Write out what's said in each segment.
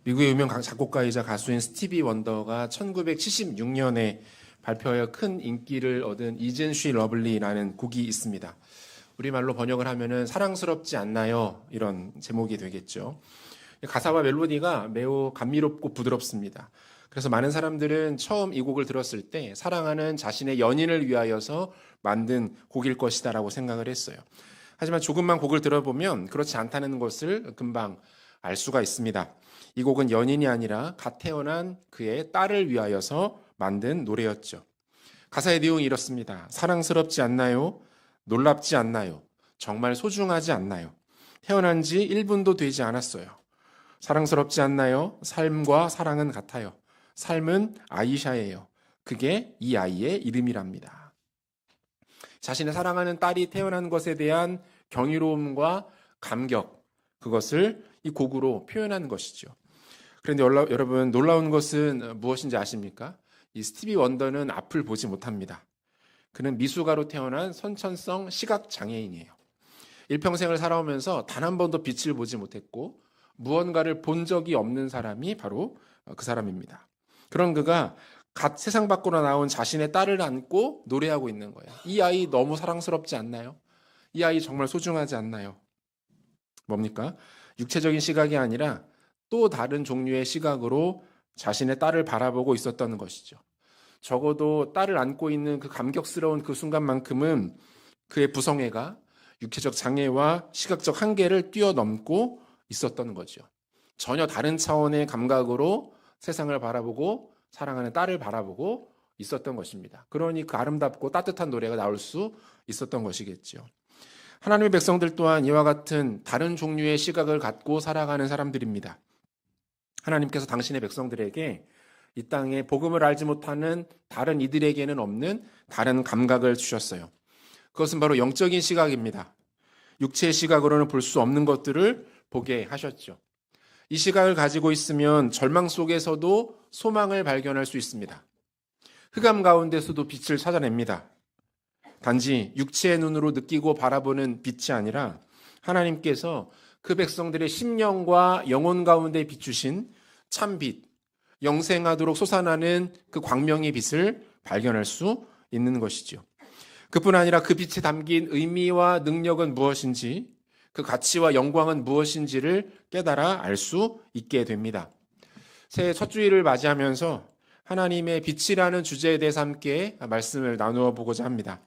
미국의 유명 작곡가이자 가수인 스티비 원더가 1976년에 발표하여 큰 인기를 얻은 Isn't She Lovely라는 곡이 있습니다. 우리말로 번역을 하면은 사랑스럽지 않나요? 이런 제목이 되겠죠. 가사와 멜로디가 매우 감미롭고 부드럽습니다. 그래서 많은 사람들은 처음 이 곡을 들었을 때 사랑하는 자신의 연인을 위하여서 만든 곡일 것이다라고 생각을 했어요. 하지만 조금만 곡을 들어보면 그렇지 않다는 것을 금방 알 수가 있습니다. 이 곡은 연인이 아니라 갓 태어난 그의 딸을 위하여서 만든 노래였죠. 가사의 내용이 이렇습니다. 사랑스럽지 않나요? 놀랍지 않나요? 정말 소중하지 않나요? 태어난 지 1분도 되지 않았어요. 사랑스럽지 않나요? 삶과 사랑은 같아요. 삶은 아이샤예요. 그게 이 아이의 이름이랍니다. 자신의 사랑하는 딸이 태어난 것에 대한 경이로움과 감격, 그것을 이 곡으로 표현한 것이죠. 그런데 여러분, 놀라운 것은 무엇인지 아십니까? 이 스티비 원더는 앞을 보지 못합니다. 그는 미숙아로 태어난 선천성 시각장애인이에요. 일평생을 살아오면서 단 한 번도 빛을 보지 못했고 무언가를 본 적이 없는 사람이 바로 그 사람입니다. 그런 그가 갓 세상 밖으로 나온 자신의 딸을 안고 노래하고 있는 거예요. 이 아이 너무 사랑스럽지 않나요? 이 아이 정말 소중하지 않나요? 뭡니까? 육체적인 시각이 아니라 또 다른 종류의 시각으로 자신의 딸을 바라보고 있었던 것이죠. 적어도 딸을 안고 있는 그 감격스러운 그 순간만큼은 그의 부성애가 육체적 장애와 시각적 한계를 뛰어넘고 있었던 거죠. 전혀 다른 차원의 감각으로 세상을 바라보고 사랑하는 딸을 바라보고 있었던 것입니다. 그러니 그 아름답고 따뜻한 노래가 나올 수 있었던 것이겠죠. 하나님의 백성들 또한 이와 같은 다른 종류의 시각을 갖고 살아가는 사람들입니다. 하나님께서 당신의 백성들에게 이 땅에 복음을 알지 못하는 다른 이들에게는 없는 다른 감각을 주셨어요. 그것은 바로 영적인 시각입니다. 육체의 시각으로는 볼 수 없는 것들을 보게 하셨죠. 이 시각을 가지고 있으면 절망 속에서도 소망을 발견할 수 있습니다. 흑암 가운데서도 빛을 찾아냅니다. 단지 육체의 눈으로 느끼고 바라보는 빛이 아니라 하나님께서 그 백성들의 심령과 영혼 가운데 비추신 참빛, 영생하도록 솟아나는 그 광명의 빛을 발견할 수 있는 것이죠. 그뿐 아니라 그 빛에 담긴 의미와 능력은 무엇인지, 그 가치와 영광은 무엇인지를 깨달아 알 수 있게 됩니다. 새해 첫 주일을 맞이하면서 하나님의 빛이라는 주제에 대해서 함께 말씀을 나누어 보고자 합니다.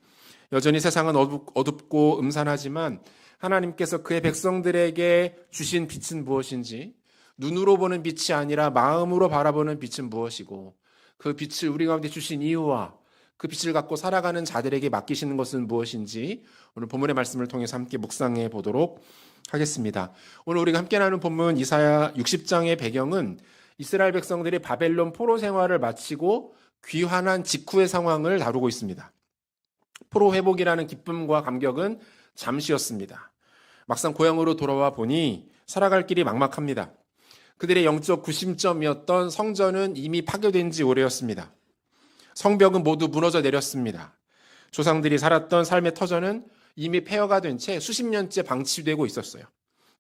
여전히 세상은 어둡고 음산하지만 하나님께서 그의 백성들에게 주신 빛은 무엇인지, 눈으로 보는 빛이 아니라 마음으로 바라보는 빛은 무엇이고, 그 빛을 우리 가운데 주신 이유와 그 빛을 갖고 살아가는 자들에게 맡기시는 것은 무엇인지 오늘 본문의 말씀을 통해서 함께 묵상해 보도록 하겠습니다. 오늘 우리가 함께 나누는 본문 이사야 60장의 배경은 이스라엘 백성들이 바벨론 포로 생활을 마치고 귀환한 직후의 상황을 다루고 있습니다. 포로 회복이라는 기쁨과 감격은 잠시였습니다. 막상 고향으로 돌아와 보니 살아갈 길이 막막합니다. 그들의 영적 구심점이었던 성전은 이미 파괴된 지 오래였습니다. 성벽은 모두 무너져 내렸습니다. 조상들이 살았던 삶의 터전은 이미 폐허가 된 채 수십 년째 방치되고 있었어요.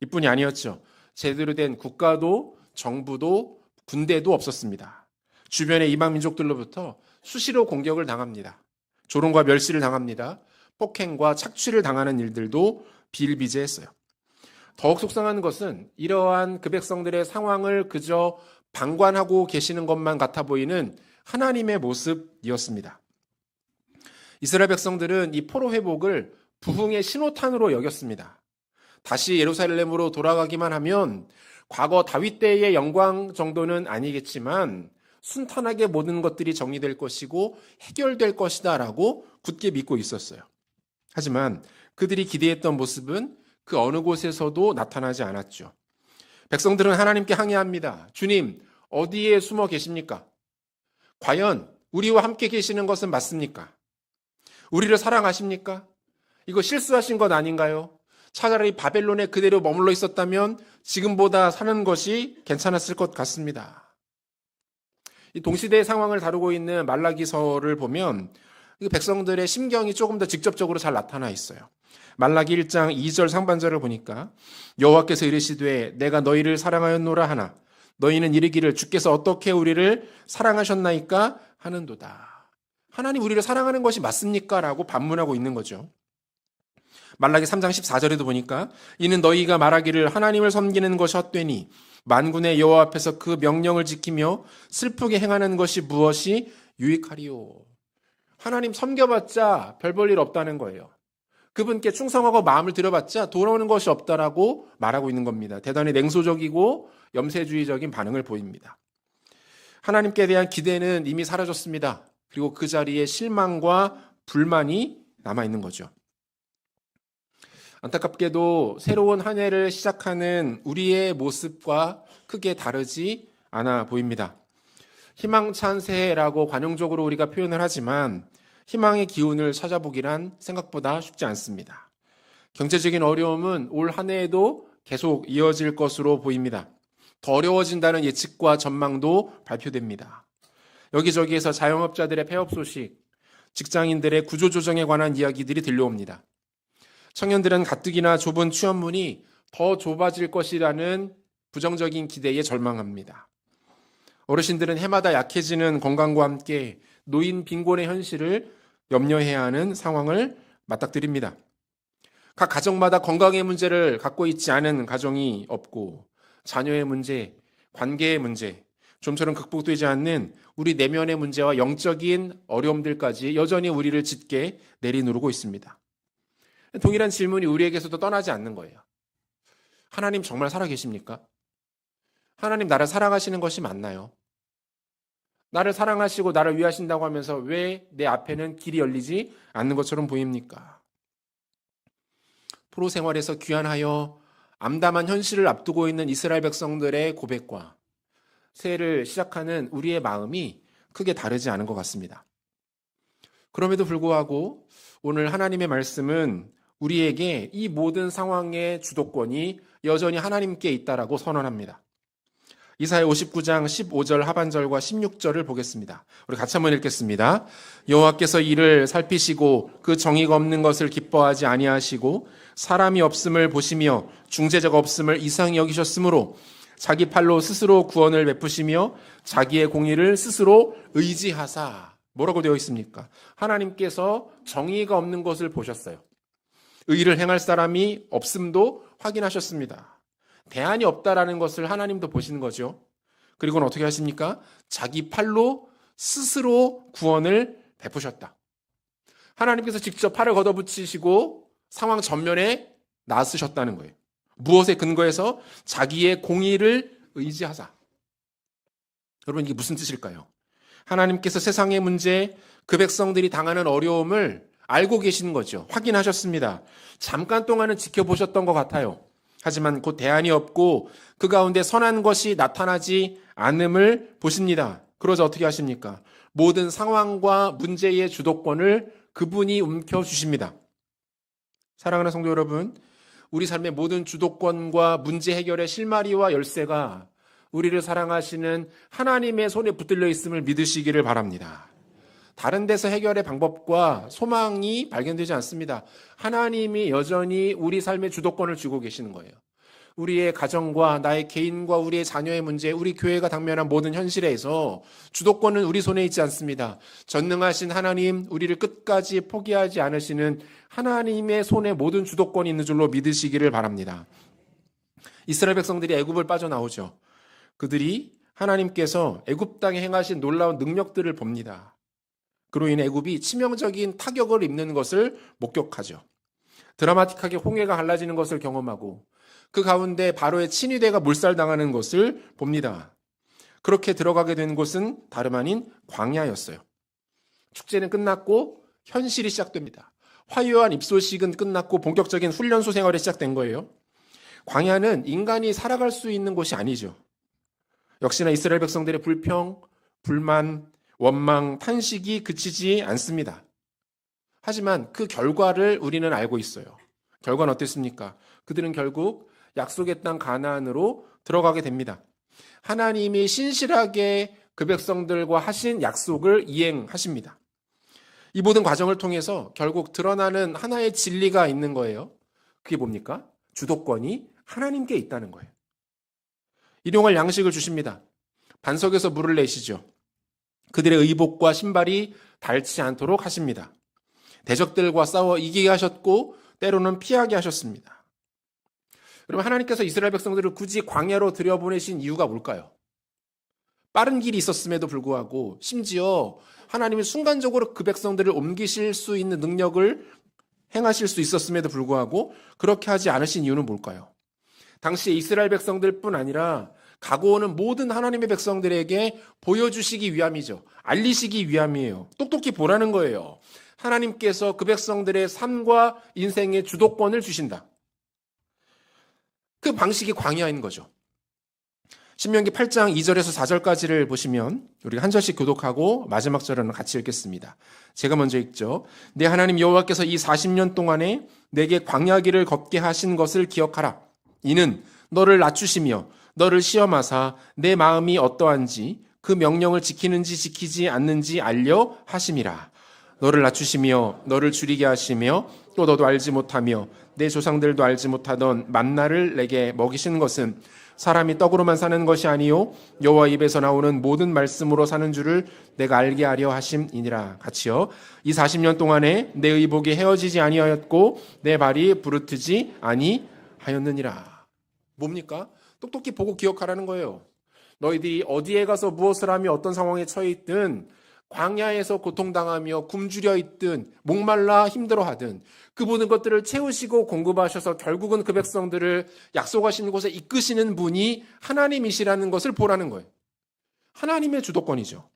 이뿐이 아니었죠. 제대로 된 국가도 정부도 군대도 없었습니다. 주변의 이방 민족들로부터 수시로 공격을 당합니다. 조롱과 멸시를 당합니다. 폭행과 착취를 당하는 일들도 비일비재했어요. 더욱 속상한 것은 이러한 그 백성들의 상황을 그저 방관하고 계시는 것만 같아 보이는 하나님의 모습이었습니다. 이스라엘 백성들은 이 포로 회복을 부흥의 신호탄으로 여겼습니다. 다시 예루살렘으로 돌아가기만 하면 과거 다윗 때의 영광 정도는 아니겠지만 순탄하게 모든 것들이 정리될 것이고 해결될 것이다라고 굳게 믿고 있었어요. 하지만 그들이 기대했던 모습은 그 어느 곳에서도 나타나지 않았죠. 백성들은 하나님께 항의합니다. 주님, 어디에 숨어 계십니까? 과연 우리와 함께 계시는 것은 맞습니까? 우리를 사랑하십니까? 이거 실수하신 것 아닌가요? 차라리 바벨론에 그대로 머물러 있었다면 지금보다 사는 것이 괜찮았을 것 같습니다. 이 동시대의 상황을 다루고 있는 말라기서를 보면 백성들의 심경이 조금 더 직접적으로 잘 나타나 있어요. 말라기 1장 2절 상반절을 보니까 여호와께서 이르시되 내가 너희를 사랑하였노라 하나 너희는 이르기를 주께서 어떻게 우리를 사랑하셨나이까 하는도다. 하나님 우리를 사랑하는 것이 맞습니까? 라고 반문하고 있는 거죠. 말라기 3장 14절에도 보니까 이는 너희가 말하기를 하나님을 섬기는 것이 헛되니 만군의 여호와 앞에서 그 명령을 지키며 슬프게 행하는 것이 무엇이 유익하리요. 하나님 섬겨봤자 별 볼 일 없다는 거예요. 그분께 충성하고 마음을 들여봤자 돌아오는 것이 없다라고 말하고 있는 겁니다. 대단히 냉소적이고 염세주의적인 반응을 보입니다. 하나님께 대한 기대는 이미 사라졌습니다. 그리고 그 자리에 실망과 불만이 남아있는 거죠. 안타깝게도 새로운 한 해를 시작하는 우리의 모습과 크게 다르지 않아 보입니다. 희망찬 새해라고 관용적으로 우리가 표현을 하지만 희망의 기운을 찾아보기란 생각보다 쉽지 않습니다. 경제적인 어려움은 올 한 해에도 계속 이어질 것으로 보입니다. 더 어려워진다는 예측과 전망도 발표됩니다. 여기저기에서 자영업자들의 폐업 소식, 직장인들의 구조조정에 관한 이야기들이 들려옵니다. 청년들은 가뜩이나 좁은 취업문이 더 좁아질 것이라는 부정적인 기대에 절망합니다. 어르신들은 해마다 약해지는 건강과 함께 노인 빈곤의 현실을 염려해야 하는 상황을 맞닥뜨립니다. 각 가정마다 건강의 문제를 갖고 있지 않은 가정이 없고 자녀의 문제, 관계의 문제, 좀처럼 극복되지 않는 우리 내면의 문제와 영적인 어려움들까지 여전히 우리를 짙게 내리누르고 있습니다. 동일한 질문이 우리에게서도 떠나지 않는 거예요. 하나님 정말 살아계십니까? 하나님 나를 사랑하시는 것이 맞나요? 나를 사랑하시고 나를 위하신다고 하면서 왜 내 앞에는 길이 열리지 않는 것처럼 보입니까? 포로 생활에서 귀환하여 암담한 현실을 앞두고 있는 이스라엘 백성들의 고백과 새해를 시작하는 우리의 마음이 크게 다르지 않은 것 같습니다. 그럼에도 불구하고 오늘 하나님의 말씀은 우리에게 이 모든 상황의 주도권이 여전히 하나님께 있다라고 선언합니다. 이사야 59장 15절 하반절과 16절을 보겠습니다. 우리 같이 한번 읽겠습니다. 여호와께서 이를 살피시고 그 정의가 없는 것을 기뻐하지 아니하시고 사람이 없음을 보시며 중재자가 없음을 이상히 여기셨으므로 자기 팔로 스스로 구원을 베푸시며 자기의 공의를 스스로 의지하사. 뭐라고 되어 있습니까? 하나님께서 정의가 없는 것을 보셨어요. 의를 행할 사람이 없음도 확인하셨습니다. 대안이 없다라는 것을 하나님도 보시는 거죠. 그리고는 어떻게 하십니까? 자기 팔로 스스로 구원을 베푸셨다. 하나님께서 직접 팔을 걷어붙이시고 상황 전면에 나서셨다는 거예요. 무엇에 근거해서? 자기의 공의를 의지하사. 여러분 이게 무슨 뜻일까요? 하나님께서 세상의 문제, 그 백성들이 당하는 어려움을 알고 계시는 거죠. 확인하셨습니다. 잠깐 동안은 지켜보셨던 것 같아요. 하지만 곧 대안이 없고 그 가운데 선한 것이 나타나지 않음을 보십니다. 그러자 어떻게 하십니까? 모든 상황과 문제의 주도권을 그분이 움켜주십니다. 사랑하는 성도 여러분, 우리 삶의 모든 주도권과 문제 해결의 실마리와 열쇠가 우리를 사랑하시는 하나님의 손에 붙들려 있음을 믿으시기를 바랍니다. 다른 데서 해결의 방법과 소망이 발견되지 않습니다. 하나님이 여전히 우리 삶의 주도권을 쥐고 계시는 거예요. 우리의 가정과 나의 개인과 우리의 자녀의 문제, 우리 교회가 당면한 모든 현실에서 주도권은 우리 손에 있지 않습니다. 전능하신 하나님, 우리를 끝까지 포기하지 않으시는 하나님의 손에 모든 주도권이 있는 줄로 믿으시기를 바랍니다. 이스라엘 백성들이 애굽을 빠져나오죠. 그들이 하나님께서 애굽 땅에 행하신 놀라운 능력들을 봅니다. 그로 인해 애굽이 치명적인 타격을 입는 것을 목격하죠. 드라마틱하게 홍해가 갈라지는 것을 경험하고 그 가운데 바로의 친위대가 몰살당하는 것을 봅니다. 그렇게 들어가게 된 곳은 다름 아닌 광야였어요. 축제는 끝났고 현실이 시작됩니다. 화려한 입소식은 끝났고 본격적인 훈련소 생활이 시작된 거예요. 광야는 인간이 살아갈 수 있는 곳이 아니죠. 역시나 이스라엘 백성들의 불평, 불만, 원망, 탄식이 그치지 않습니다. 하지만 그 결과를 우리는 알고 있어요. 결과는 어땠습니까? 그들은 결국 약속의 땅 가나안으로 들어가게 됩니다. 하나님이 신실하게 그 백성들과 하신 약속을 이행하십니다. 이 모든 과정을 통해서 결국 드러나는 하나의 진리가 있는 거예요. 그게 뭡니까? 주도권이 하나님께 있다는 거예요. 일용할 양식을 주십니다. 반석에서 물을 내시죠. 그들의 의복과 신발이 닳지 않도록 하십니다. 대적들과 싸워 이기게 하셨고 때로는 피하게 하셨습니다. 여러분, 하나님께서 이스라엘 백성들을 굳이 광야로 들여보내신 이유가 뭘까요? 빠른 길이 있었음에도 불구하고 심지어 하나님이 순간적으로 그 백성들을 옮기실 수 있는 능력을 행하실 수 있었음에도 불구하고 그렇게 하지 않으신 이유는 뭘까요? 당시 이스라엘 백성들뿐 아니라 가고 오는 모든 하나님의 백성들에게 보여주시기 위함이죠. 알리시기 위함이에요. 똑똑히 보라는 거예요. 하나님께서 그 백성들의 삶과 인생의 주도권을 주신다. 그 방식이 광야인 거죠. 신명기 8장 2절에서 4절까지를 보시면 우리가 한 절씩 교독하고 마지막 절은 같이 읽겠습니다. 제가 먼저 읽죠. 내 하나님 여호와께서 이 40년 동안에 내게 광야길을 걷게 하신 것을 기억하라. 이는 너를 낮추시며 너를 시험하사 내 마음이 어떠한지 그 명령을 지키는지 지키지 않는지 알려 하심이라. 너를 낮추시며 너를 줄이게 하시며 또 너도 알지 못하며 내 조상들도 알지 못하던 만나를 내게 먹이신 것은 사람이 떡으로만 사는 것이 아니요 여호와 입에서 나오는 모든 말씀으로 사는 줄을 내가 알게 하려 하심이니라. 같이요. 이 40년 동안에 내 의복이 헤어지지 아니하였고 내 발이 부르트지 아니하였느니라. 뭡니까? 똑똑히 보고 기억하라는 거예요. 너희들이 어디에 가서 무엇을 하며 어떤 상황에 처해 있든 광야에서 고통당하며 굶주려 있든 목말라 힘들어하든 그 모든 것들을 채우시고 공급하셔서 결국은 그 백성들을 약속하신 곳에 이끄시는 분이 하나님이시라는 것을 보라는 거예요. 하나님의 주도권이죠.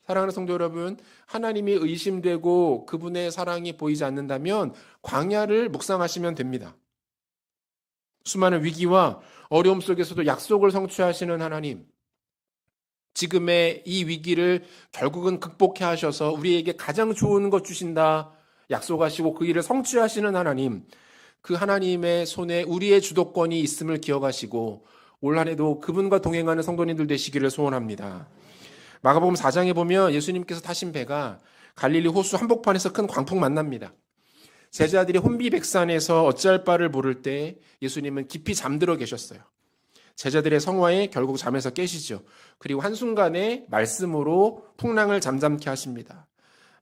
사랑하는 성도 여러분, 하나님이 의심되고 그분의 사랑이 보이지 않는다면 광야를 묵상하시면 됩니다. 수많은 위기와 어려움 속에서도 약속을 성취하시는 하나님, 지금의 이 위기를 결국은 극복해 하셔서 우리에게 가장 좋은 것 주신다 약속하시고 그 일을 성취하시는 하나님, 그 하나님의 손에 우리의 주도권이 있음을 기억하시고 올 한 해도 그분과 동행하는 성도님들 되시기를 소원합니다. 마가복음 4장에 보면 예수님께서 타신 배가 갈릴리 호수 한복판에서 큰 광풍 만납니다. 제자들이 혼비백산에서 어찌할 바를 모를 때 예수님은 깊이 잠들어 계셨어요. 제자들의 성화에 결국 잠에서 깨시죠. 그리고 한순간에 말씀으로 풍랑을 잠잠케 하십니다.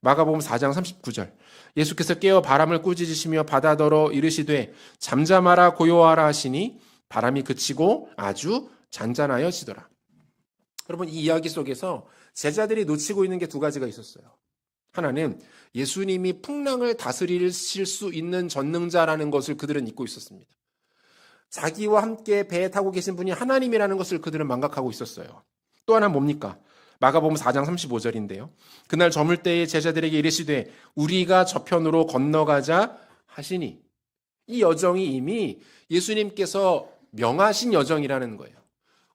마가복음 4장 39절. 예수께서 깨어 바람을 꾸짖으시며 바다더러 이르시되 잠잠하라 고요하라 하시니 바람이 그치고 아주 잔잔하여지더라. 여러분, 이 이야기 속에서 제자들이 놓치고 있는 게 두 가지가 있었어요. 하나는 예수님이 풍랑을 다스리실 수 있는 전능자라는 것을 그들은 잊고 있었습니다. 자기와 함께 배에 타고 계신 분이 하나님이라는 것을 그들은 망각하고 있었어요. 또 하나 뭡니까? 마가복음 4장 35절인데요. 그날 저물 때에 제자들에게 이르시되 우리가 저편으로 건너가자 하시니, 이 여정이 이미 예수님께서 명하신 여정이라는 거예요.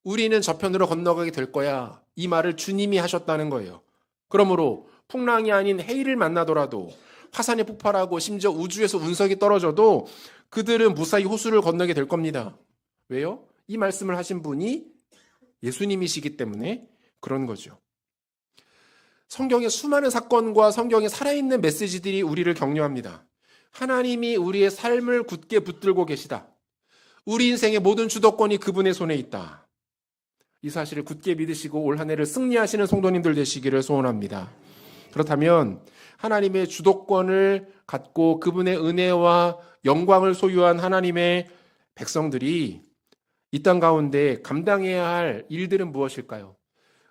우리는 저편으로 건너가게 될 거야. 이 말을 주님이 하셨다는 거예요. 그러므로 풍랑이 아닌 해일을 만나더라도 화산이 폭발하고 심지어 우주에서 운석이 떨어져도 그들은 무사히 호수를 건너게 될 겁니다. 왜요? 이 말씀을 하신 분이 예수님이시기 때문에 그런 거죠. 성경의 수많은 사건과 성경에 살아있는 메시지들이 우리를 격려합니다. 하나님이 우리의 삶을 굳게 붙들고 계시다. 우리 인생의 모든 주도권이 그분의 손에 있다. 이 사실을 굳게 믿으시고 올 한 해를 승리하시는 성도님들 되시기를 소원합니다. 그렇다면 하나님의 주도권을 갖고 그분의 은혜와 영광을 소유한 하나님의 백성들이 이 땅 가운데 감당해야 할 일들은 무엇일까요?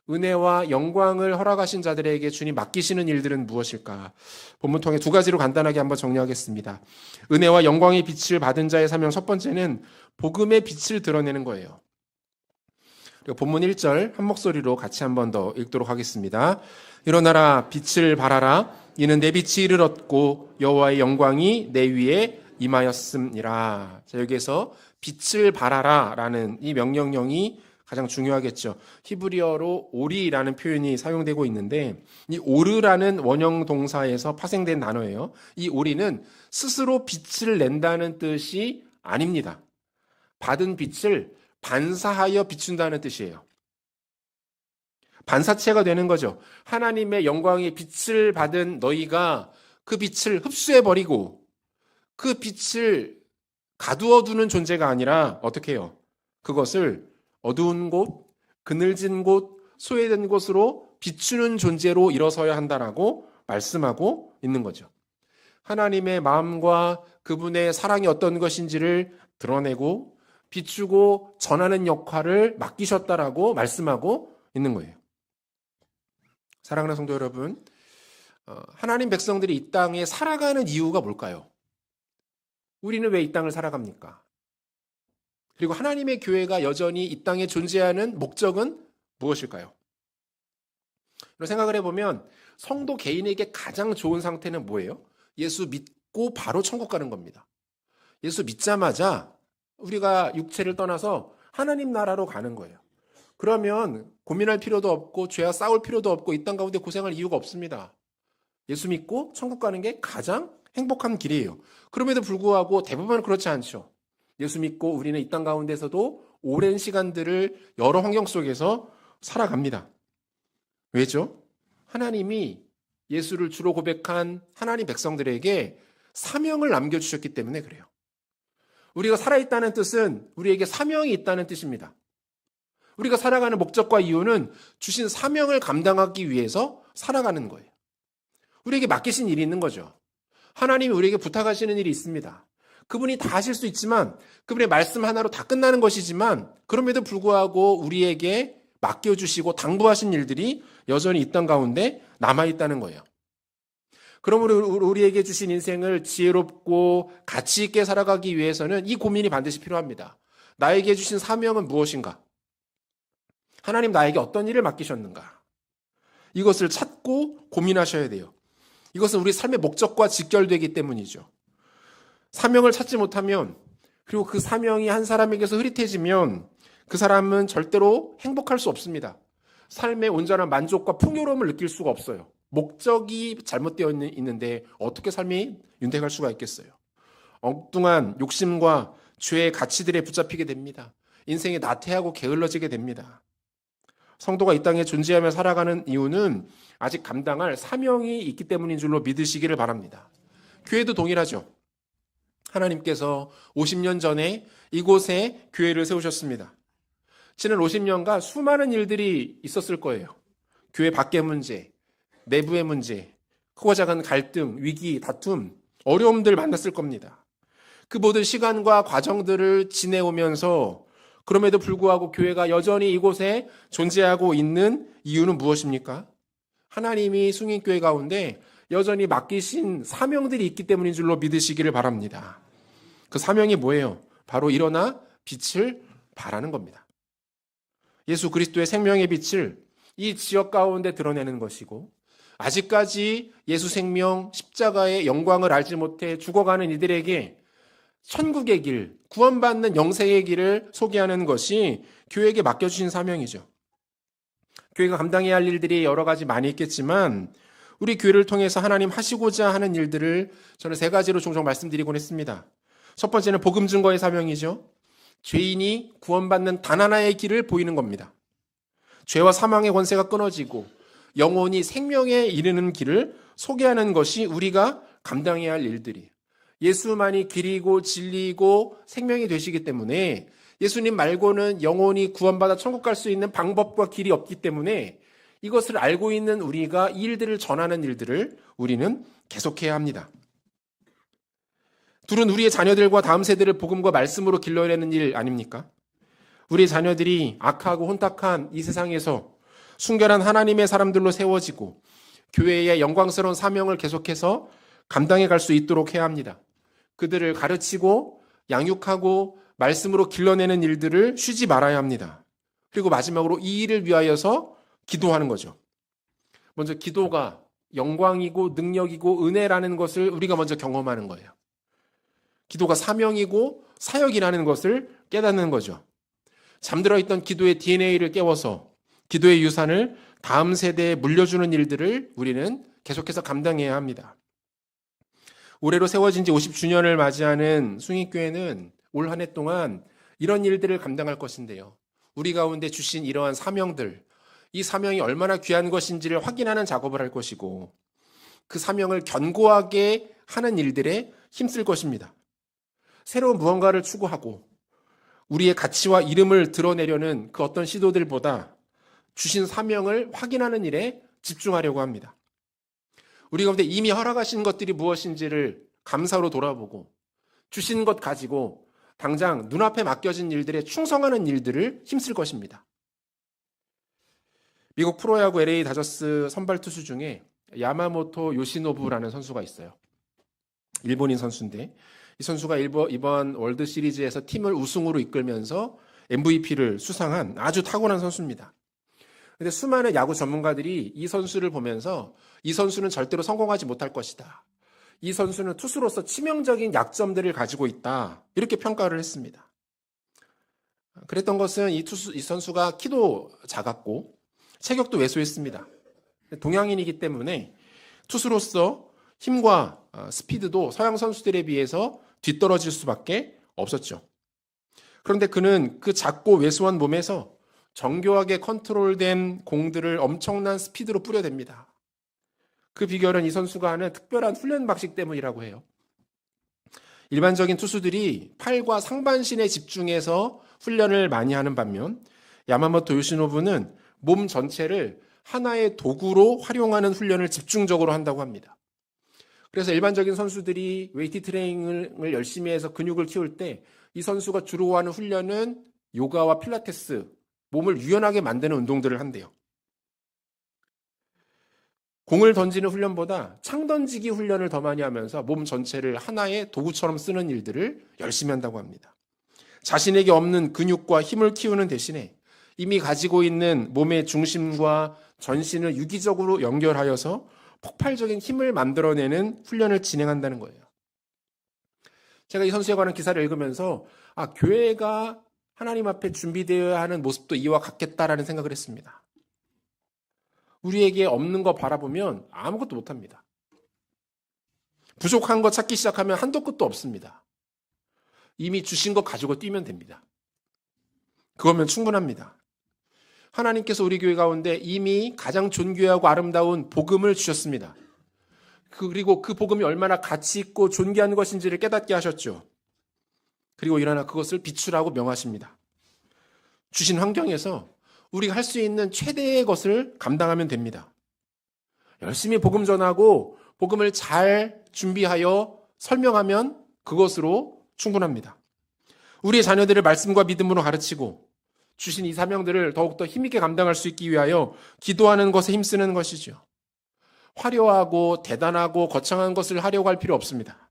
은혜와 영광을 허락하신 자들에게 주님 맡기시는 일들은 무엇일까? 본문 통해 두 가지로 간단하게 한번 정리하겠습니다. 은혜와 영광의 빛을 받은 자의 사명, 첫 번째는 복음의 빛을 드러내는 거예요. 그리고 본문 1절 한 목소리로 같이 한번 더 읽도록 하겠습니다. 일어나라, 빛을 발하라. 이는 내 빛이 이를 얻고 여호와의 영광이 내 위에 임하였음이라. 자, 여기에서 빛을 발하라 라는 이 명령령이 가장 중요하겠죠. 히브리어로 오리라는 표현이 사용되고 있는데, 이 오르라는 원형 동사에서 파생된 단어예요. 이 오리는 스스로 빛을 낸다는 뜻이 아닙니다. 받은 빛을 반사하여 비춘다는 뜻이에요. 반사체가 되는 거죠. 하나님의 영광의 빛을 받은 너희가 그 빛을 흡수해버리고 그 빛을 가두어 두는 존재가 아니라 어떻게 해요? 그것을 어두운 곳, 그늘진 곳, 소외된 곳으로 비추는 존재로 일어서야 한다라고 말씀하고 있는 거죠. 하나님의 마음과 그분의 사랑이 어떤 것인지를 드러내고 비추고 전하는 역할을 맡기셨다라고 말씀하고 있는 거예요. 사랑하는 성도 여러분, 하나님 백성들이 이 땅에 살아가는 이유가 뭘까요? 우리는 왜 이 땅을 살아갑니까? 그리고 하나님의 교회가 여전히 이 땅에 존재하는 목적은 무엇일까요? 생각을 해보면 성도 개인에게 가장 좋은 상태는 뭐예요? 예수 믿고 바로 천국 가는 겁니다. 예수 믿자마자 우리가 육체를 떠나서 하나님 나라로 가는 거예요. 그러면 고민할 필요도 없고 죄와 싸울 필요도 없고 이 땅 가운데 고생할 이유가 없습니다. 예수 믿고 천국 가는 게 가장 행복한 길이에요. 그럼에도 불구하고 대부분은 그렇지 않죠. 예수 믿고 우리는 이 땅 가운데서도 오랜 시간들을 여러 환경 속에서 살아갑니다. 왜죠? 하나님이 예수를 주로 고백한 하나님 백성들에게 사명을 남겨주셨기 때문에 그래요. 우리가 살아있다는 뜻은 우리에게 사명이 있다는 뜻입니다. 우리가 살아가는 목적과 이유는 주신 사명을 감당하기 위해서 살아가는 거예요. 우리에게 맡기신 일이 있는 거죠. 하나님이 우리에게 부탁하시는 일이 있습니다. 그분이 다 하실 수 있지만 그분의 말씀 하나로 다 끝나는 것이지만 그럼에도 불구하고 우리에게 맡겨주시고 당부하신 일들이 여전히 이 땅 가운데 남아있다는 거예요. 그러므로 우리에게 주신 인생을 지혜롭고 가치 있게 살아가기 위해서는 이 고민이 반드시 필요합니다. 나에게 주신 사명은 무엇인가? 하나님 나에게 어떤 일을 맡기셨는가? 이것을 찾고 고민하셔야 돼요. 이것은 우리 삶의 목적과 직결되기 때문이죠. 사명을 찾지 못하면 그리고 그 사명이 한 사람에게서 흐릿해지면 그 사람은 절대로 행복할 수 없습니다. 삶의 온전한 만족과 풍요로움을 느낄 수가 없어요. 목적이 잘못되어 있는데 어떻게 삶이 윤택할 수가 있겠어요. 엉뚱한 욕심과 죄의 가치들에 붙잡히게 됩니다. 인생이 나태하고 게을러지게 됩니다. 성도가 이 땅에 존재하며 살아가는 이유는 아직 감당할 사명이 있기 때문인 줄로 믿으시기를 바랍니다. 교회도 동일하죠. 하나님께서 50년 전에 이곳에 교회를 세우셨습니다. 지난 50년간 수많은 일들이 있었을 거예요. 교회 밖의 문제, 내부의 문제, 크고 작은 갈등, 위기, 다툼, 어려움들 만났을 겁니다. 그 모든 시간과 과정들을 지내오면서 그럼에도 불구하고 교회가 여전히 이곳에 존재하고 있는 이유는 무엇입니까? 하나님이 숭인교회 가운데 여전히 맡기신 사명들이 있기 때문인 줄로 믿으시기를 바랍니다. 그 사명이 뭐예요? 바로 일어나 빛을 발하는 겁니다. 예수 그리스도의 생명의 빛을 이 지역 가운데 드러내는 것이고 아직까지 예수 생명 십자가의 영광을 알지 못해 죽어가는 이들에게 천국의 길, 구원받는 영생의 길을 소개하는 것이 교회에게 맡겨주신 사명이죠. 교회가 감당해야 할 일들이 여러 가지 많이 있겠지만 우리 교회를 통해서 하나님 하시고자 하는 일들을 저는 3가지로 종종 말씀드리곤 했습니다. 첫 번째는 복음 증거의 사명이죠. 죄인이 구원받는 단 하나의 길을 보이는 겁니다. 죄와 사망의 권세가 끊어지고 영혼이 생명에 이르는 길을 소개하는 것이 우리가 감당해야 할 일들이에요. 예수만이 길이고 진리이고 생명이 되시기 때문에 예수님 말고는 영혼이 구원받아 천국 갈 수 있는 방법과 길이 없기 때문에 이것을 알고 있는 우리가 이 일들을 전하는 일들을 우리는 계속해야 합니다. 둘은 우리의 자녀들과 다음 세대를 복음과 말씀으로 길러내는 일 아닙니까? 우리 자녀들이 악하고 혼탁한 이 세상에서 순결한 하나님의 사람들로 세워지고 교회의 영광스러운 사명을 계속해서 감당해 갈 수 있도록 해야 합니다. 그들을 가르치고 양육하고 말씀으로 길러내는 일들을 쉬지 말아야 합니다. 그리고 마지막으로 이 일을 위하여서 기도하는 거죠. 먼저 기도가 영광이고 능력이고 은혜라는 것을 우리가 먼저 경험하는 거예요. 기도가 사명이고 사역이라는 것을 깨닫는 거죠. 잠들어 있던 기도의 DNA를 깨워서 기도의 유산을 다음 세대에 물려주는 일들을 우리는 계속해서 감당해야 합니다. 올해로 세워진 지 50주년을 맞이하는 숭인교회는 올 한 해 동안 이런 일들을 감당할 것인데요. 우리 가운데 주신 이러한 사명들, 이 사명이 얼마나 귀한 것인지를 확인하는 작업을 할 것이고 그 사명을 견고하게 하는 일들에 힘쓸 것입니다. 새로운 무언가를 추구하고 우리의 가치와 이름을 드러내려는 그 어떤 시도들보다 주신 사명을 확인하는 일에 집중하려고 합니다. 우리 가운데 이미 허락하신 것들이 무엇인지를 감사로 돌아보고 주신 것 가지고 당장 눈앞에 맡겨진 일들에 충성하는 일들을 힘쓸 것입니다. 미국 프로야구 LA 다저스 선발 투수 중에 야마모토 요시노부라는 선수가 있어요. 일본인 선수인데 이 선수가 이번 월드 시리즈에서 팀을 우승으로 이끌면서 MVP를 수상한 아주 탁월한 선수입니다. 근데 수많은 야구 전문가들이 이 선수를 보면서 이 선수는 절대로 성공하지 못할 것이다. 이 선수는 투수로서 치명적인 약점들을 가지고 있다. 이렇게 평가를 했습니다. 그랬던 것은 이 선수가 키도 작았고 체격도 왜소했습니다. 동양인이기 때문에 투수로서 힘과 스피드도 서양 선수들에 비해서 뒤떨어질 수밖에 없었죠. 그런데 그는 그 작고 왜소한 몸에서 정교하게 컨트롤된 공들을 엄청난 스피드로 뿌려댑니다. 그 비결은 이 선수가 하는 특별한 훈련 방식 때문이라고 해요. 일반적인 투수들이 팔과 상반신에 집중해서 훈련을 많이 하는 반면 야마모토 요시노부는 몸 전체를 하나의 도구로 활용하는 훈련을 집중적으로 한다고 합니다. 그래서 일반적인 선수들이 웨이트 트레이닝을 열심히 해서 근육을 키울 때 이 선수가 주로 하는 훈련은 요가와 필라테스, 몸을 유연하게 만드는 운동들을 한대요. 공을 던지는 훈련보다 창 던지기 훈련을 더 많이 하면서 몸 전체를 하나의 도구처럼 쓰는 일들을 열심히 한다고 합니다. 자신에게 없는 근육과 힘을 키우는 대신에 이미 가지고 있는 몸의 중심과 전신을 유기적으로 연결하여서 폭발적인 힘을 만들어내는 훈련을 진행한다는 거예요. 제가 이 선수에 관한 기사를 읽으면서 교회가 하나님 앞에 준비되어야 하는 모습도 이와 같겠다라는 생각을 했습니다. 우리에게 없는 거 바라보면 아무것도 못합니다. 부족한 거 찾기 시작하면 한도 끝도 없습니다. 이미 주신 것 가지고 뛰면 됩니다. 그거면 충분합니다. 하나님께서 우리 교회 가운데 이미 가장 존귀하고 아름다운 복음을 주셨습니다. 그리고 그 복음이 얼마나 가치 있고 존귀한 것인지를 깨닫게 하셨죠. 그리고 일어나 그것을 비추라고 명하십니다. 주신 환경에서 우리가 할 수 있는 최대의 것을 감당하면 됩니다. 열심히 복음 전하고 복음을 잘 준비하여 설명하면 그것으로 충분합니다. 우리의 자녀들을 말씀과 믿음으로 가르치고 주신 이 사명들을 더욱더 힘있게 감당할 수 있기 위하여 기도하는 것에 힘쓰는 것이죠. 화려하고 대단하고 거창한 것을 하려고 할 필요 없습니다.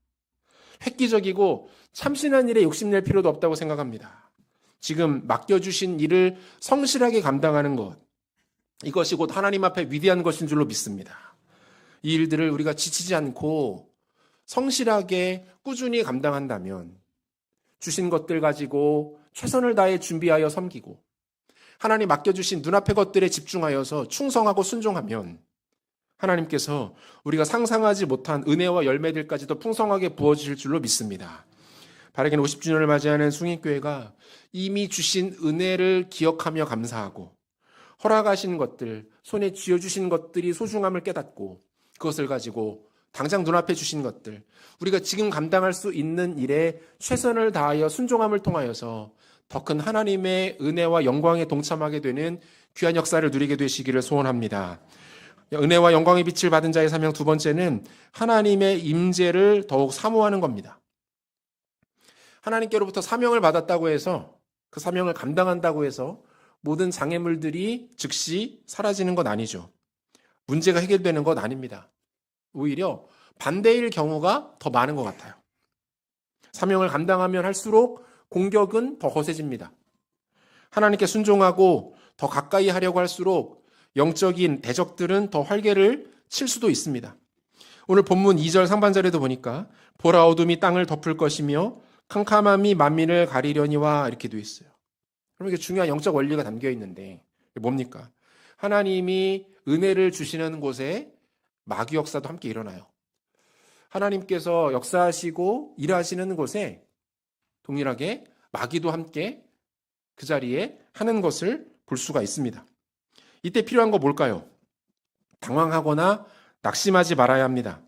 획기적이고 참신한 일에 욕심낼 필요도 없다고 생각합니다. 지금 맡겨주신 일을 성실하게 감당하는 것, 이것이 곧 하나님 앞에 위대한 것인 줄로 믿습니다. 이 일들을 우리가 지치지 않고 성실하게 꾸준히 감당한다면 주신 것들 가지고 최선을 다해 준비하여 섬기고 하나님 맡겨주신 눈앞의 것들에 집중하여서 충성하고 순종하면 하나님께서 우리가 상상하지 못한 은혜와 열매들까지도 풍성하게 부어주실 줄로 믿습니다. 바르게는 50주년을 맞이하는 숭인교회가 이미 주신 은혜를 기억하며 감사하고 허락하신 것들, 손에 쥐어주신 것들이 소중함을 깨닫고 그것을 가지고 당장 눈앞에 주신 것들, 우리가 지금 감당할 수 있는 일에 최선을 다하여 순종함을 통하여서 더 큰 하나님의 은혜와 영광에 동참하게 되는 귀한 역사를 누리게 되시기를 소원합니다. 은혜와 영광의 빛을 받은 자의 사명 두 번째는 하나님의 임재를 더욱 사모하는 겁니다. 하나님께로부터 사명을 받았다고 해서 그 사명을 감당한다고 해서 모든 장애물들이 즉시 사라지는 건 아니죠. 문제가 해결되는 건 아닙니다. 오히려 반대일 경우가 더 많은 것 같아요. 사명을 감당하면 할수록 공격은 더 거세집니다. 하나님께 순종하고 더 가까이 하려고 할수록 영적인 대적들은 더 활개를 칠 수도 있습니다. 오늘 본문 2절 상반절에도 보니까 보라 어둠이 땅을 덮을 것이며 캄캄함이 만민을 가리려니와 이렇게 되어 있어요. 그럼 이게 중요한 영적 원리가 담겨 있는데 뭡니까? 하나님이 은혜를 주시는 곳에 마귀 역사도 함께 일어나요. 하나님께서 역사하시고 일하시는 곳에 동일하게 마귀도 함께 그 자리에 하는 것을 볼 수가 있습니다. 이때 필요한 거 뭘까요? 당황하거나 낙심하지 말아야 합니다.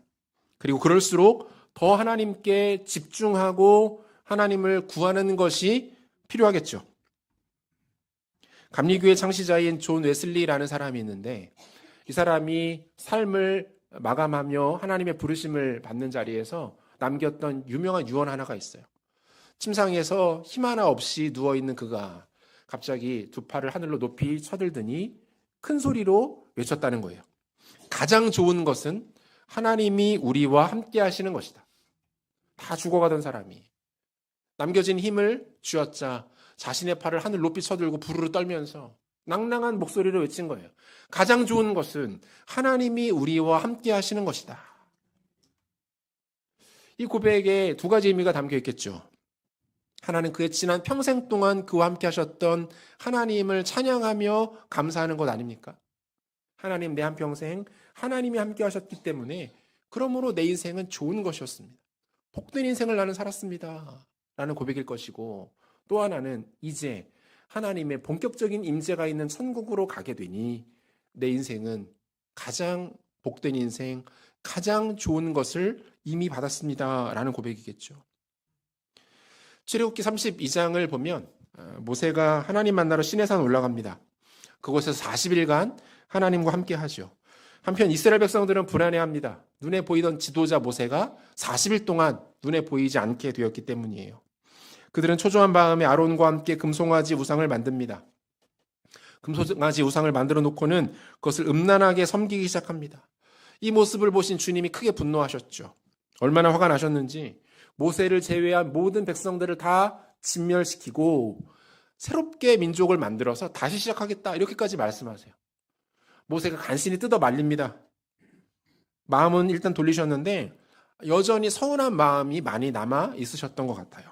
그리고 그럴수록 더 하나님께 집중하고 하나님을 구하는 것이 필요하겠죠. 감리교회 창시자인 존 웨슬리라는 사람이 있는데 이 사람이 삶을 마감하며 하나님의 부르심을 받는 자리에서 남겼던 유명한 유언 하나가 있어요. 침상에서 힘 하나 없이 누워있는 그가 갑자기 두 팔을 하늘로 높이 쳐들더니 큰 소리로 외쳤다는 거예요. 가장 좋은 것은 하나님이 우리와 함께 하시는 것이다. 다 죽어가던 사람이 남겨진 힘을 쥐어짜 자신의 팔을 하늘 높이 쳐들고 부르르 떨면서 낭낭한 목소리로 외친 거예요. 가장 좋은 것은 하나님이 우리와 함께 하시는 것이다. 이 고백에 두 가지 의미가 담겨 있겠죠. 하나는 그의 지난 평생 동안 그와 함께 하셨던 하나님을 찬양하며 감사하는 것 아닙니까? 하나님, 내 한평생 하나님이 함께 하셨기 때문에 그러므로 내 인생은 좋은 것이었습니다. 복된 인생을 나는 살았습니다. 라는 고백일 것이고, 또 하나는 이제 하나님의 본격적인 임재가 있는 천국으로 가게 되니 내 인생은 가장 복된 인생, 가장 좋은 것을 이미 받았습니다. 라는 고백이겠죠. 출애굽기 32장을 보면 모세가 하나님 만나러 시내산 올라갑니다. 그곳에서 40일간 하나님과 함께 하죠. 한편 이스라엘 백성들은 불안해합니다. 눈에 보이던 지도자 모세가 40일 동안 눈에 보이지 않게 되었기 때문이에요. 그들은 초조한 마음에 아론과 함께 금송아지 우상을 만듭니다. 금송아지 우상을 만들어 놓고는 그것을 음란하게 섬기기 시작합니다. 이 모습을 보신 주님이 크게 분노하셨죠. 얼마나 화가 나셨는지 모세를 제외한 모든 백성들을 다 진멸시키고 새롭게 민족을 만들어서 다시 시작하겠다 이렇게까지 말씀하세요. 모세가 간신히 뜯어 말립니다. 마음은 일단 돌리셨는데 여전히 서운한 마음이 많이 남아 있으셨던 것 같아요.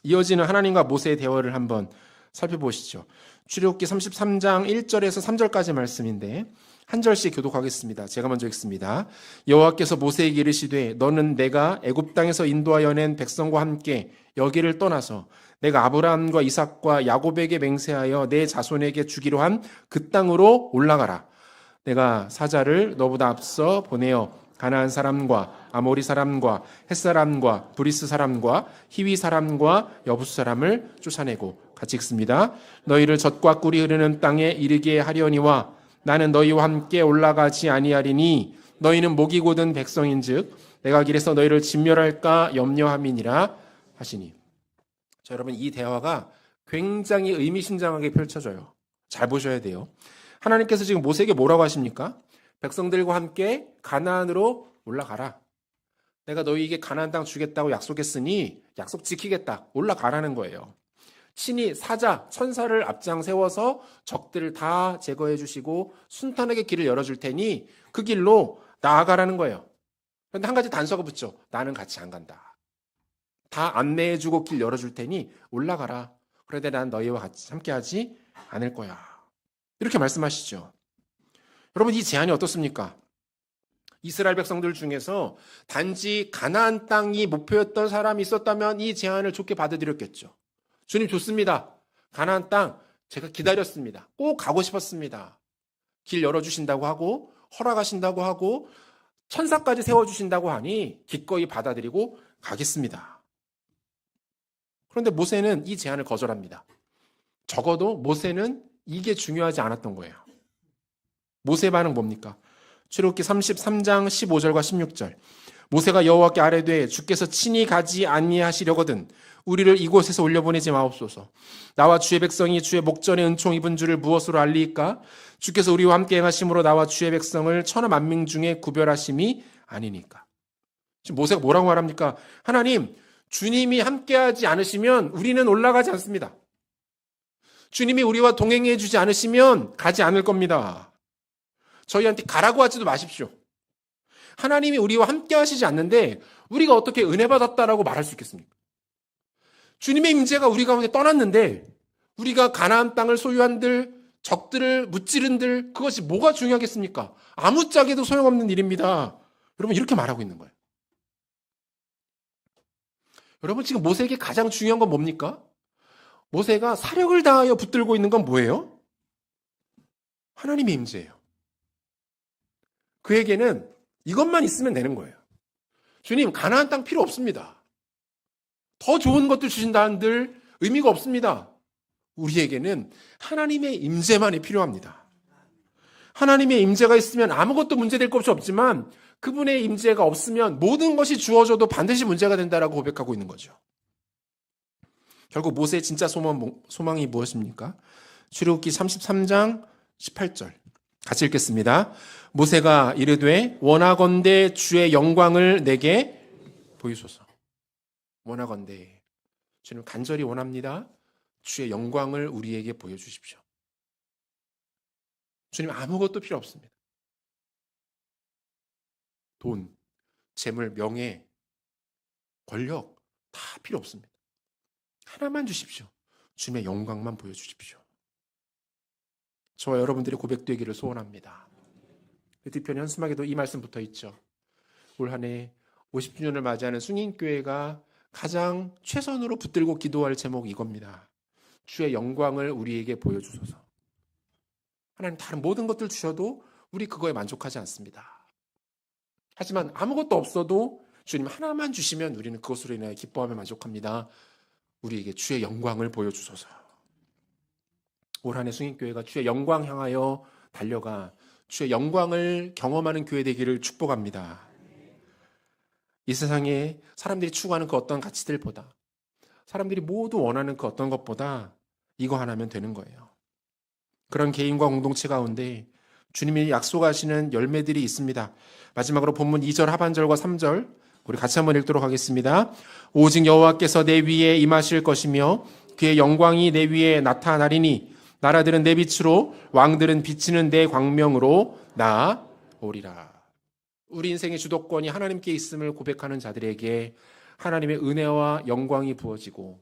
이어지는 하나님과 모세의 대화를 한번 살펴보시죠. 출애굽기 33장 1절에서 3절까지 말씀인데 한 절씩 교독하겠습니다. 제가 먼저 읽습니다. 여호와께서 모세에게 이르시되 너는 내가 애굽 땅에서 인도하여 낸 백성과 함께 여기를 떠나서 내가 아브라함과 이삭과 야곱에게 맹세하여 내 자손에게 주기로 한 그 땅으로 올라가라. 내가 사자를 너보다 앞서 보내어 가나안 사람과 아모리 사람과 헷 사람과 브리스 사람과 히위 사람과 여부스 사람을 쫓아내고, 같이 읽습니다. 너희를 젖과 꿀이 흐르는 땅에 이르게 하려니와 나는 너희와 함께 올라가지 아니하리니 너희는 목이 곧은 백성인즉 내가 길에서 너희를 진멸할까 염려함이니라 하시니. 자, 여러분, 이 대화가 굉장히 의미심장하게 펼쳐져요. 잘 보셔야 돼요. 하나님께서 지금 모세에게 뭐라고 하십니까? 백성들과 함께 가나안으로 올라가라. 내가 너희에게 가나안 땅 주겠다고 약속했으니 약속 지키겠다. 올라가라는 거예요. 친히 사자, 천사를 앞장 세워서 적들을 다 제거해 주시고 순탄하게 길을 열어줄 테니 그 길로 나아가라는 거예요. 그런데 한 가지 단서가 붙죠. 나는 같이 안 간다. 다 안내해 주고 길 열어줄 테니 올라가라. 그런데 난 너희와 같이 함께하지 않을 거야. 이렇게 말씀하시죠. 여러분, 이 제안이 어떻습니까? 이스라엘 백성들 중에서 단지 가나안 땅이 목표였던 사람이 있었다면 이 제안을 좋게 받아들였겠죠. 주님 좋습니다. 가나안 땅 제가 기다렸습니다. 꼭 가고 싶었습니다. 길 열어주신다고 하고 허락하신다고 하고 천사까지 세워주신다고 하니 기꺼이 받아들이고 가겠습니다. 그런데 모세는 이 제안을 거절합니다. 적어도 모세는 이게 중요하지 않았던 거예요. 모세 반응 뭡니까? 출애굽기 33장 15절과 16절. 모세가 여호와께 아뢰되 주께서 친히 가지 아니하시려거든 우리를 이곳에서 올려보내지 마옵소서. 나와 주의 백성이 주의 목전에 은총 입은 줄을 무엇으로 알리이까? 주께서 우리와 함께 행하심으로 나와 주의 백성을 천하 만민 중에 구별하심이 아니니까. 지금 모세가 뭐라고 말합니까? 하나님, 주님이 함께하지 않으시면 우리는 올라가지 않습니다. 주님이 우리와 동행해 주지 않으시면 가지 않을 겁니다. 저희한테 가라고 하지도 마십시오. 하나님이 우리와 함께 하시지 않는데 우리가 어떻게 은혜 받았다라고 말할 수 있겠습니까? 주님의 임재가 우리 가운데 떠났는데 우리가 가나안 땅을 소유한들, 적들을 무찌른들, 그것이 뭐가 중요하겠습니까? 아무짝에도 소용없는 일입니다. 여러분, 이렇게 말하고 있는 거예요. 여러분, 지금 모세에게 가장 중요한 건 뭡니까? 모세가 사력을 다하여 붙들고 있는 건 뭐예요? 하나님의 임재예요. 그에게는 이것만 있으면 되는 거예요. 주님, 가나안 땅 필요 없습니다. 더 좋은 것들 주신다 한들 의미가 없습니다. 우리에게는 하나님의 임재만이 필요합니다. 하나님의 임재가 있으면 아무것도 문제될 것이 없지만 그분의 임재가 없으면 모든 것이 주어져도 반드시 문제가 된다라고 고백하고 있는 거죠. 결국 모세의 진짜 소망이 무엇입니까? 출애굽기 33장 18절 같이 읽겠습니다. 모세가 이르되 원하건대 주의 영광을 내게 보이소서. 원하건대 주님 간절히 원합니다. 주의 영광을 우리에게 보여주십시오. 주님 아무것도 필요 없습니다. 돈, 재물, 명예, 권력 다 필요 없습니다. 하나만 주십시오. 주님의 영광만 보여주십시오. 저와 여러분들의 고백되기를 소원합니다. 뒤편에 현수막에도 이 말씀 붙어 있죠. 올 한 해 50주년을 맞이하는 숭인교회가 가장 최선으로 붙들고 기도할 제목이 이겁니다. 주의 영광을 우리에게 보여주소서. 하나님 다른 모든 것들 주셔도 우리 그거에 만족하지 않습니다. 하지만 아무것도 없어도 주님 하나만 주시면 우리는 그것으로 인하여 기뻐하며 만족합니다. 우리에게 주의 영광을 보여주소서. 올 한 해 숭인교회가 주의 영광 향하여 달려가 주의 영광을 경험하는 교회 되기를 축복합니다. 이 세상에 사람들이 추구하는 그 어떤 가치들보다, 사람들이 모두 원하는 그 어떤 것보다 이거 하나면 되는 거예요. 그런 개인과 공동체 가운데 주님이 약속하시는 열매들이 있습니다. 마지막으로 본문 2절 하반절과 3절 우리 같이 한번 읽도록 하겠습니다. 오직 여호와께서 내 위에 임하실 것이며 그의 영광이 내 위에 나타나리니 나라들은 내 빛으로 왕들은 비치는 내 광명으로 나오리라. 우리 인생의 주도권이 하나님께 있음을 고백하는 자들에게 하나님의 은혜와 영광이 부어지고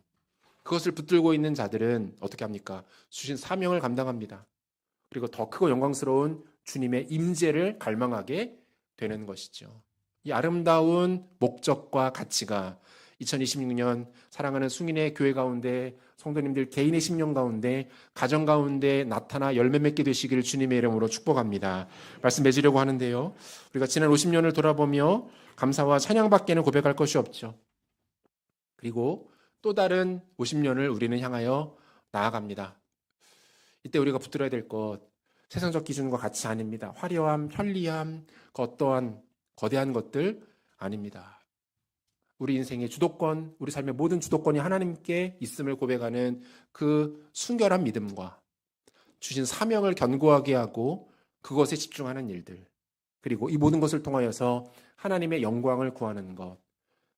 그것을 붙들고 있는 자들은 어떻게 합니까? 주신 사명을 감당합니다. 그리고 더 크고 영광스러운 주님의 임재를 갈망하게 되는 것이죠. 이 아름다운 목적과 가치가 2026년 사랑하는 숭인의 교회 가운데 성도님들 개인의 심령 가운데 가정 가운데 나타나 열매 맺게 되시기를 주님의 이름으로 축복합니다. 말씀 맺으려고 하는데요. 우리가 지난 50년을 돌아보며 감사와 찬양밖에는 고백할 것이 없죠. 그리고 또 다른 50년을 우리는 향하여 나아갑니다. 이때 우리가 붙들어야 될 것 세상적 기준과 같이 아닙니다. 화려함, 편리함, 그 어떠한 거대한 것들 아닙니다. 우리 인생의 주도권, 우리 삶의 모든 주도권이 하나님께 있음을 고백하는 그 순결한 믿음과 주신 사명을 견고하게 하고 그것에 집중하는 일들, 그리고 이 모든 것을 통하여서 하나님의 영광을 구하는 것,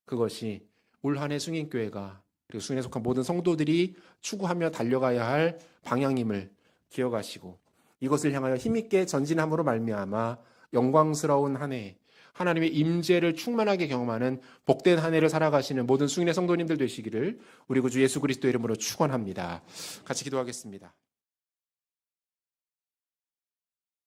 그것이 올 한 해 숭인교회가 그리고 숭인에 속한 모든 성도들이 추구하며 달려가야 할 방향임을 기억하시고 이것을 향하여 힘있게 전진함으로 말미암아 영광스러운 한 해, 하나님의 임재를 충만하게 경험하는 복된 한 해를 살아가시는 모든 숭인의 성도님들 되시기를 우리 구주 예수 그리스도 이름으로 축원합니다. 같이 기도하겠습니다.